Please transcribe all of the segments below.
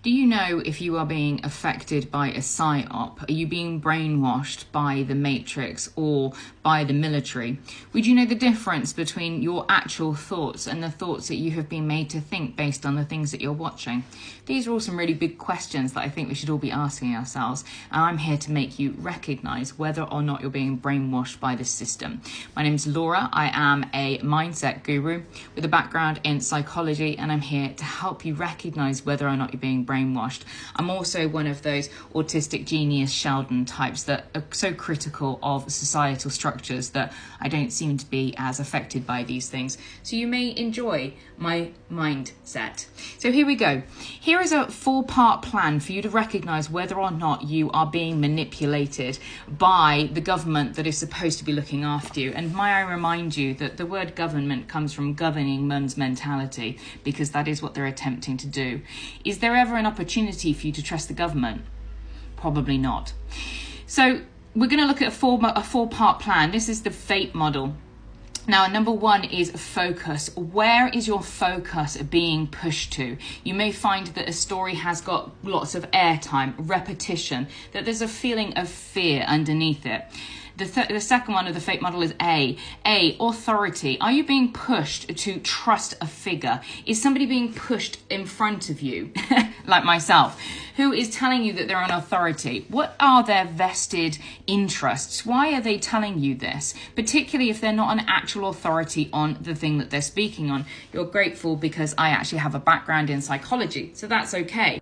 Do you know if you are being affected by a psyop? Are you being brainwashed by the Matrix or by the military? Would you know the difference between your actual thoughts and the thoughts that you have been made to think based on the things that you're watching? These are all some really big questions that I think we should all be asking ourselves. And I'm here to make you recognize whether or not you're being brainwashed by this system. My name is Laura. I am a mindset guru with a background in psychology, and I'm here to help you recognize whether or not you're being brainwashed. I'm also one of those autistic genius Sheldon types that are so critical of societal structures that I don't seem to be as affected by these things. So you may enjoy my mindset. So here we go. Here is a 4-part plan for you to recognize whether or not you are being manipulated by the government that is supposed to be looking after you. And may I remind you that the word government comes from governing mum's mentality, because that is what they're attempting to do. Is there ever an opportunity for you to trust the government? Probably not. So we're going to look at a 4-part plan. This is the fate model. Now, number 1 is focus. Where is your focus being pushed to? You may find that a story has got lots of airtime, repetition, that there's a feeling of fear underneath it. The second one of the fate model is A, authority. Are you being pushed to trust a figure? Is somebody being pushed in front of you, like myself, who is telling you that they're an authority? What are their vested interests? Why are they telling you this? Particularly if they're not an actual authority on the thing that they're speaking on. You're grateful because I actually have a background in psychology, so that's okay.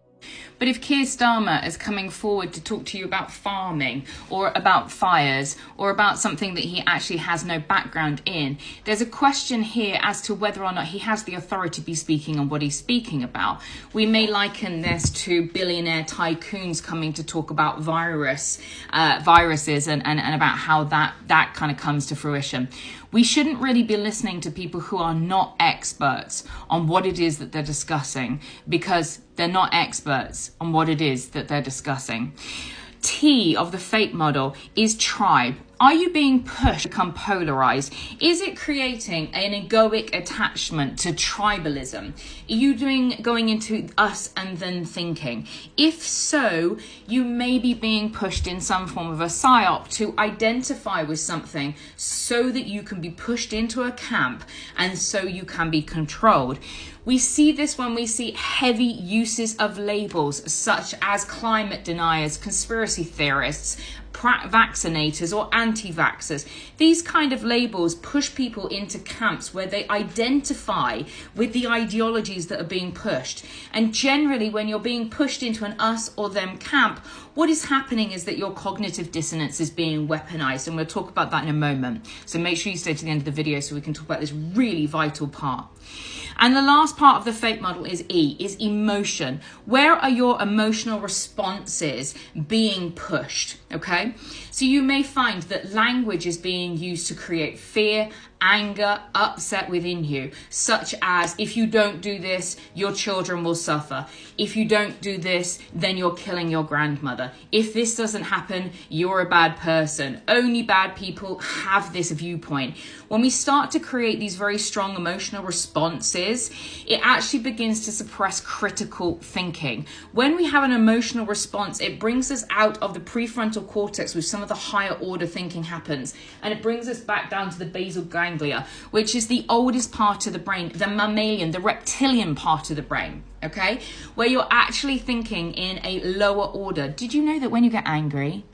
But if Keir Starmer is coming forward to talk to you about farming or about fires or about something that he actually has no background in, there's a question here as to whether or not he has the authority to be speaking on what he's speaking about. We may liken this to billionaire tycoons coming to talk about viruses and about how that kind of comes to fruition. We shouldn't really be listening to people who are not experts on what it is that they're discussing, because they're not experts on what it is that they're discussing. T of the fate model is tribe. Are you being pushed to become polarized? Is it creating an egoic attachment to tribalism? Are you going into us and then thinking? If so, you may be being pushed in some form of a psyop to identify with something so that you can be pushed into a camp and so you can be controlled. We see this when we see heavy uses of labels such as climate deniers, conspiracy theorists, vaccinators or anti-vaxxers. These kind of labels push people into camps where they identify with the ideologies that are being pushed. And generally, when you're being pushed into an us or them camp, what is happening is that your cognitive dissonance is being weaponized. And we'll talk about that in a moment. So make sure you stay to the end of the video so we can talk about this really vital part. And the last part of the fate model is E, is emotion. Where are your emotional responses being pushed? Okay, so you may find that language is being used to create fear, anger, upset within you, such as, if you don't do this, your children will suffer. If you don't do this, then you're killing your grandmother. If this doesn't happen, you're a bad person. Only bad people have this viewpoint. When we start to create these very strong emotional responses, it actually begins to suppress critical thinking. When we have an emotional response, it brings us out of the prefrontal cortex where some of the higher order thinking happens, and it brings us back down to the basal ganglia, which is the oldest part of the brain, the mammalian, the reptilian part of the brain, okay? Where you're actually thinking in a lower order. Did you know that when you get angry,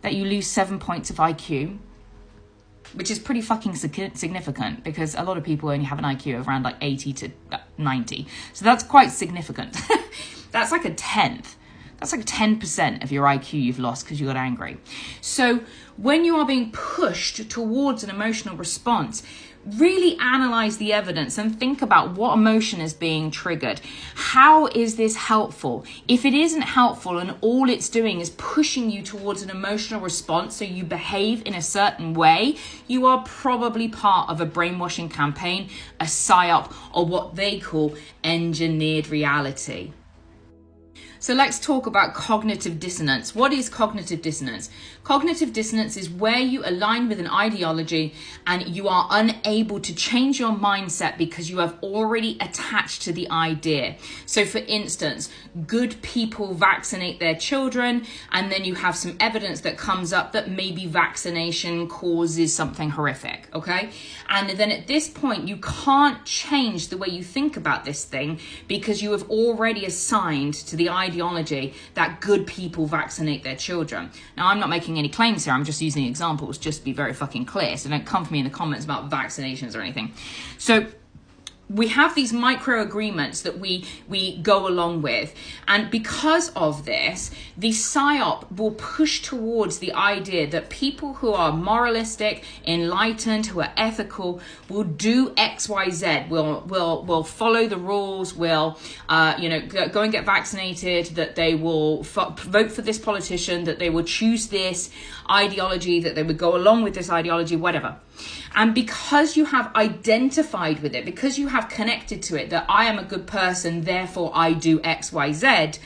that you lose 7 points of IQ? Which is pretty fucking significant, because a lot of people only have an IQ of around like 80 to 90. So that's quite significant. That's like a 10th. That's like 10% of your IQ you've lost because you got angry. So when you are being pushed towards an emotional response, really analyze the evidence and think about what emotion is being triggered. How is this helpful? If it isn't helpful and all it's doing is pushing you towards an emotional response so you behave in a certain way, you are probably part of a brainwashing campaign, a psyop, or what they call engineered reality. So let's talk about cognitive dissonance. What is cognitive dissonance? Cognitive dissonance is where you align with an ideology and you are unable to change your mindset because you have already attached to the idea. So for instance, good people vaccinate their children, and then you have some evidence that comes up that maybe vaccination causes something horrific, okay? And then at this point, you can't change the way you think about this thing because you have already assigned to the ideology that good people vaccinate their children. Now, I'm not making any claims here. I'm just using examples just to be very fucking clear. So don't come for me in the comments about vaccinations or anything. So we have these micro agreements that we go along with. And because of this, the PSYOP will push towards the idea that people who are moralistic, enlightened, who are ethical, will do X, Y, Z, will follow the rules, will go and get vaccinated, that they will vote for this politician, that they will choose this ideology, that they would go along with this ideology, whatever. And because you have identified with it, because you have connected to it, that I am a good person, therefore I do X, Y, Z,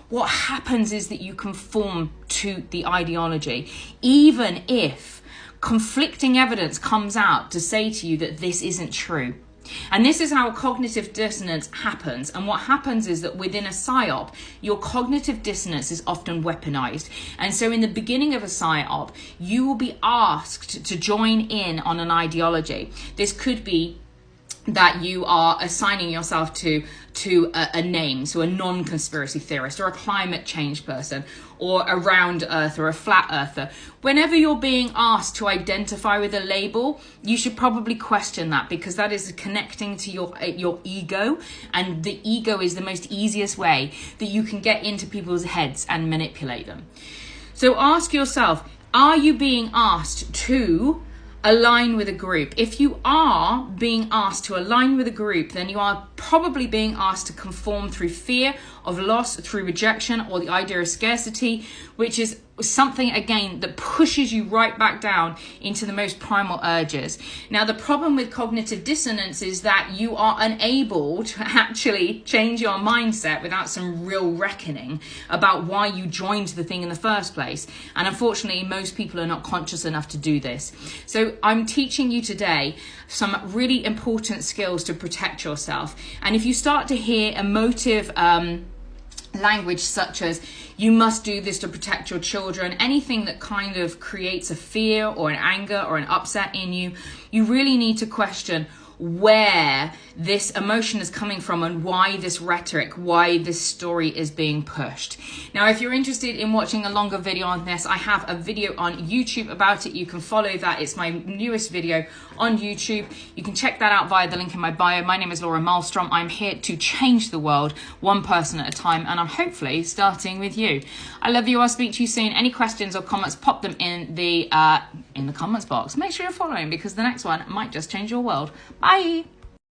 what happens is that you conform to the ideology, even if conflicting evidence comes out to say to you that this isn't true. And this is how cognitive dissonance happens. And what happens is that within a PSYOP, your cognitive dissonance is often weaponized. And so in the beginning of a PSYOP, you will be asked to join in on an ideology. This could be that you are assigning yourself to a name, so a non-conspiracy theorist or a climate change person or a round earther or a flat earther. Whenever you're being asked to identify with a label, you should probably question that, because that is connecting to your ego, and the ego is the most easiest way that you can get into people's heads and manipulate them. So ask yourself, are you being asked to align with a group? If you are being asked to align with a group, then you are probably being asked to conform through fear of loss, through rejection, or the idea of scarcity, which is something, again, that pushes you right back down into the most primal urges. Now, the problem with cognitive dissonance is that you are unable to actually change your mindset without some real reckoning about why you joined the thing in the first place. And unfortunately, most people are not conscious enough to do this. So I'm teaching you today some really important skills to protect yourself. And if you start to hear emotive language such as you must do this to protect your children, anything that kind of creates a fear or an anger or an upset in you, you really need to question where this emotion is coming from and why this rhetoric, why this story is being pushed. Now, if you're interested in watching a longer video on this, I have a video on YouTube about it. You can follow that. It's my newest video on YouTube. You can check that out via the link in my bio. My name is Laura Malmstrom. I'm here to change the world one person at a time, and I'm hopefully starting with you. I love you. I'll speak to you soon. Any questions or comments, pop them in the comments box. Make sure you're following, because the next one might just change your world. Bye.